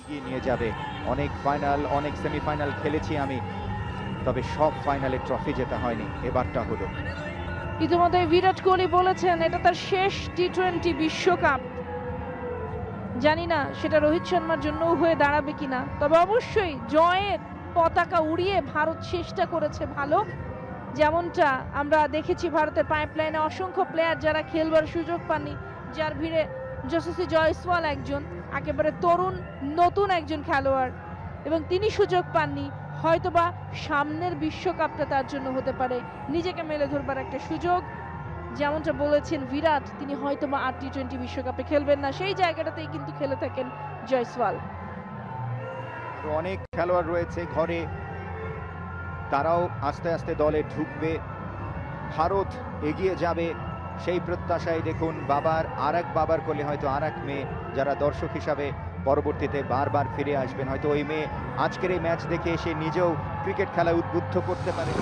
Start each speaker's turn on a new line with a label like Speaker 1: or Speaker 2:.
Speaker 1: এগিয়ে নিয়ে যাবে। অনেক ফাইনাল, অনেক সেমিফাইনাল খেলেছি আমি, তবে সব ফাইনালে ট্রফি জেতা হয়নি, এবারটা হলো।
Speaker 2: ইতিমধ্যে বিরাট কোহলি বলেছেন এটা তার শেষ টি-20 বিশ্বকাপ। জানি না সেটা রোহিত শর্মার জন্যও হয়ে দাঁড়াবে কিনা, তবে অবশ্যই জয়ের পতাকা উড়িয়ে ভারত চেষ্টা করেছে ভালো। যেমনটা আমরা দেখেছি ভারতের পাইপলাইনে অসংখ্য প্লেয়ার যারা খেলবার সুযোগ পাননি, যার ভিড়ে যশস্বী জয়সওয়াল একজন একেবারে তরুণ নতুন একজন খেলোয়াড়, এবং তিনি সুযোগ পাননি। হয়তোবা সামনের বিশ্বকাপটা তার জন্য হতে পারে নিজেকে মেলে ধরবার একটা সুযোগ। যেমনটা বলেছেন বিরাট, তিনি হয়তোবা আর টি-20 বিশ্বকাপে খেলবেন না, সেই জায়গাটাতেই কিন্তু খেলে থাকেন জয়সওয়াল।
Speaker 1: অনেক খেলোয়াড় রয়েছে ঘরে, তারাও আস্তে আস্তে দলে ঢুকবে, ভারত এগিয়ে যাবে সেই প্রত্যাশায়। দেখুন বাবার বাবার কোলে হয়তো আর এক মেয়ে, যারা দর্শক হিসাবে পরবর্তীতে বারবার ফিরে আসবেন। হয়তো ওই মেয়ে আজকের এই ম্যাচ দেখে এসে নিজেও ক্রিকেট খেলায় উদ্বুদ্ধ করতে পারে।